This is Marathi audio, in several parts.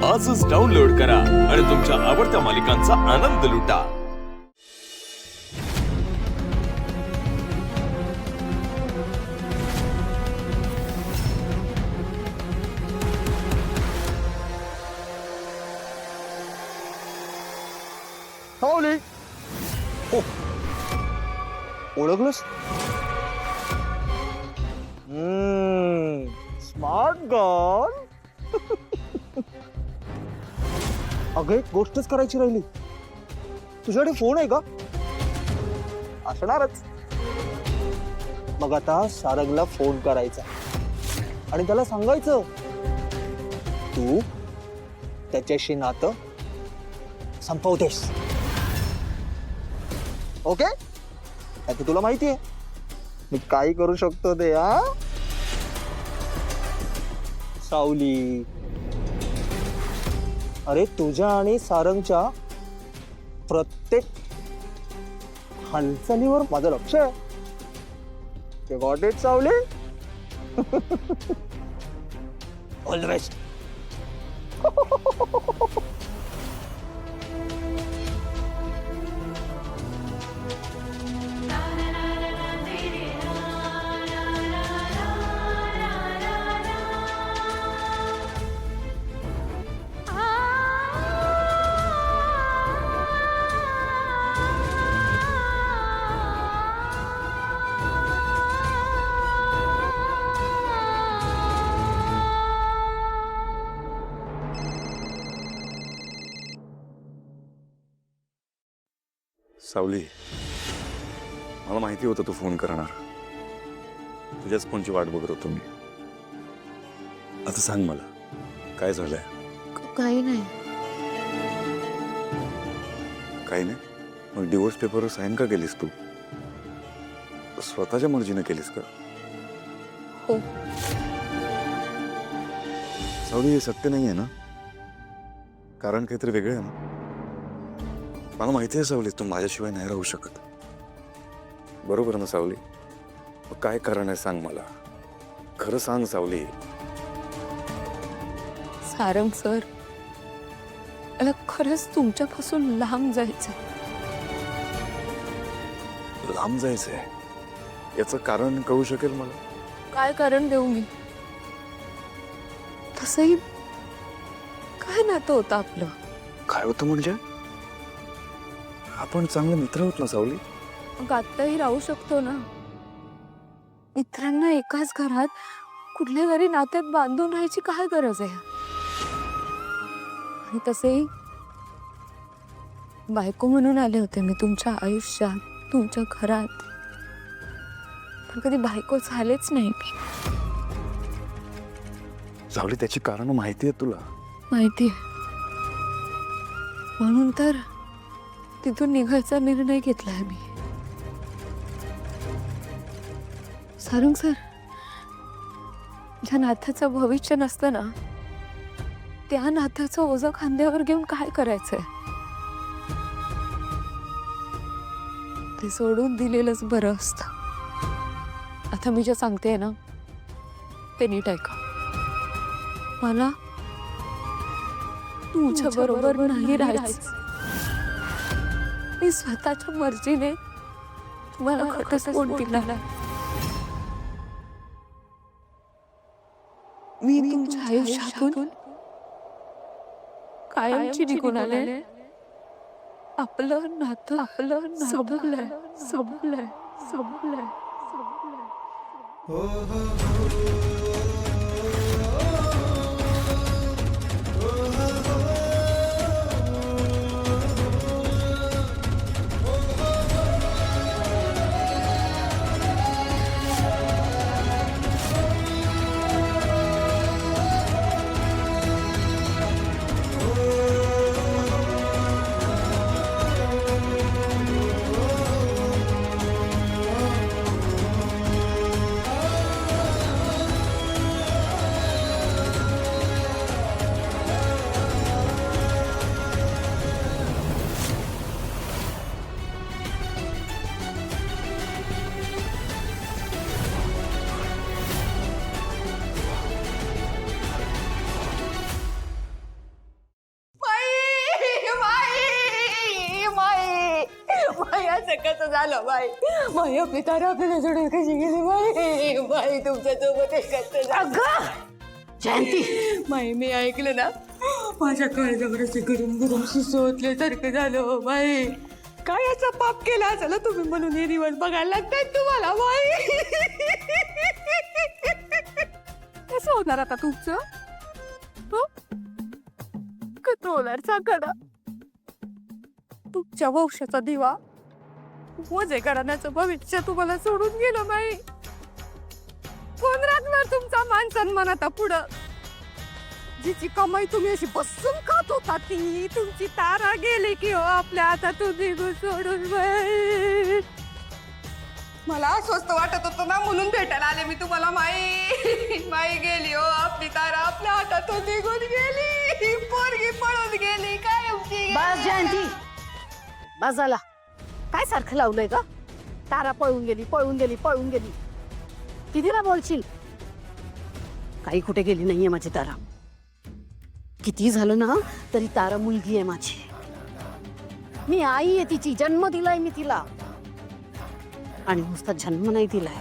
आजच डाउनलोड करा आणि तुमच्या आवडत्या मालिकांचा आनंद लुटा। सावली ओळखलंस? Smart girl. अगं एक गोष्टच करायची राहिली। तुझ्याकडे फोन आहे का? असणारच। मग आता सारंगला फोन करायचा आणि त्याला सांगायचं तू त्याच्याशी नातं संपवतेस। ओके? आता तुला माहिती आहे मी काय करू शकतो ते। सावली, अरे तुझ्या आणि सारंगच्या प्रत्येक हालचालीवर माझं लक्ष आहे। गॉट इट सावली? All the best. सावली, मला माहिती होतं तू फोन करणार। तुझ्याच फोनची वाट बघत होतो मी। आता सांग मला काय झालंय? काही नाही। काही नाही? मग डिवोर्स पेपरवर साईन का केलीस तू? स्वतःच्या मर्जीने केलीस का? हो। सावली, हे सत्य नाही आहे ना? कारण काहीतरी वेगळं आहे ना? मला माहिती आहे सावली, तू माझ्याशिवाय नाही राहू शकत, बरोबर ना सावली? मग काय कारण आहे सांग मला, खरं सांग सावली। सारंग सर, मला खरंच तुमच्यापासून लांब जायचं। लांब जायचंय? याचं कारण कळू शकेल मला? काय कारण देऊ मी? तसंही काय नातं होतं आपलं? काय होतं म्हणजे? आपण चांगले मित्र होत ना सावली? मग आत्ताही राहू शकतो ना। मित्रांना एकाच घरात कुठल्या तरी नात्यात बांधून राहायची काय गरज आहे? आणि तसेही बायको म्हणून आले होते मी तुमच्या आयुष्यात, तुमच्या घरात, पण कधी बायको झालेच नाही मी। सावली, त्याची कारण माहिती आहे तुला? माहिती आहे, म्हणून तर तिथून निघायचा निर्णय घेतलाय मी। सारंग सर, ज्या नात्याचं भविष्य नसतं ना, त्या नात्याचं ओझं खांद्यावर घेऊन काय करायचंय? ते सोडून दिलेलंच बरं असतं। आता मी जे सांगते ना ते नीट ऐका। मला तुमच्या बरोबर नाही राहायचं। मी स्वतःच्या मर्जीने तुम्हाला घटस्फोट दिला। मी तुमच्या आयुष्यातून कायमची निघून आले। आपलं नातं संपलंय, संपलंय, संपलंय, संपलंय। बाई असं कसं झालं बाई बाई आपली तारा आपल्याला सोडून कशी गेली बाई बाई तुमच्या सोबत कसं झालं जयंती बाई मी ऐकलं ना माझ्या काळजावर असे गरम गरम शिसवतल्यासारखं झालं हो बाई काय याचा पाप केला असेल तुम्ही म्हणून हे दिवस बघायला लागतायत तुम्हाला बाई कसं होणार आता तुमचं कसं होणार सांगा तुमच्या वंशाचा दिवा वजे घराण्याचं भविष्य तुम्हाला सोडून गेलं बाई कोण राखणार तुमचा मान सन्मान आता पुढं जिची कमाई तुम्ही अशी बसून खात होता ती तुमची तारा गेली की हो आपल्या हातातून निघून सोडून बाई मला अस्वस्थ वाटत होतं ना म्हणून भेटायला आले मी तुम्हाला माई माई गेली हो आपली तारा आपल्या हातातून निघून गेली पोरगी पळून गेली काय आमची बस जयंती बस झाला काय सारखं लावलंय का तारा पळून गेली पळून गेली पळून गेली कितीला बोलशील काही कुठे गेली नाहीये माझी तारा किती झालं ना तरी तारा मुलगी आहे माझी मी आई आहे तिची जन्म दिलाय मी तिला आणि नुसता जन्म नाही दिलाय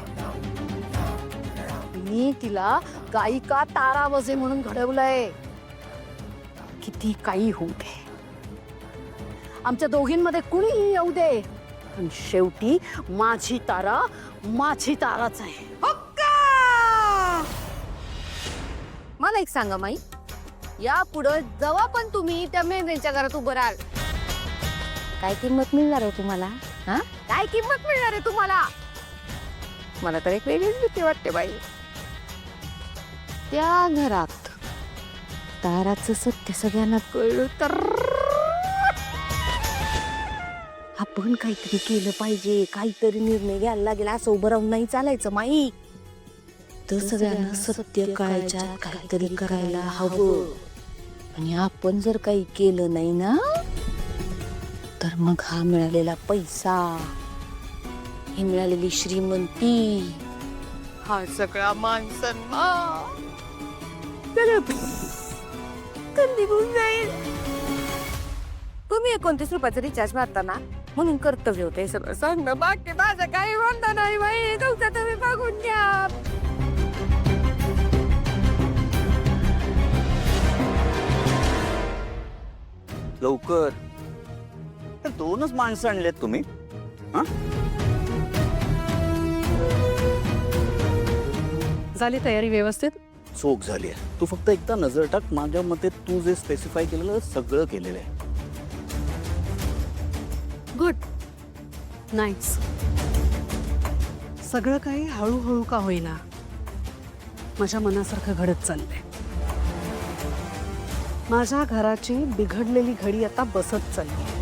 मी तिला गायिका तारा वजे म्हणून घडवलंय किती काही होऊ दे आमच्या दोघींमध्ये कुणीही येऊ दे पण शेवटी माझी ताराच आहे मला एक सांगा माई या पुढं जेव्हा पण तुम्ही त्या मेंढ्यांच्या घरात उभं राहाल काय किंमत मिळणार आहे तुम्हाला हा काय किंमत मिळणार आहे तुम्हाला मला तर एक वेगळीच भीती वाटते बाई त्या घरात ताराचं सत्य सगळ्यांना कळलं तर आपण काहीतरी केलं पाहिजे काहीतरी निर्णय घ्यायला लागेल असं उभं राहून नाही चालायचं माई तर सगळ्यांना सत्य कळायच्या काहीतरी करायला हवं आणि आपण जर काही केलं नाही ना तर मग हा मिळालेला पैसा ही मिळालेली श्रीमंती हा सगळा मान सन्मान निघून जाईल तुम्ही 29 रुपयाचं रिचार्ज मारताना म्हणून कर्तव्य होते सगळं सांगणं बाकी माझं काही म्हणणं नाही बाई तुमचं तुम्ही बघून घ्या लवकर तर 2च माणसं आणलेत तुम्ही हा झाली तयारी व्यवस्थित चोख झाली आहे तू फक्त एकदा नजर टाक माझ्या मते तू जे स्पेसिफाय केलेलं सगळं केलेलं आहे गुड नाईस सगळं काही हळूहळू का होईना माझ्या मनासारखं घडत चाललंय माझ्या घराची बिघडलेली घडी आता बसत चालली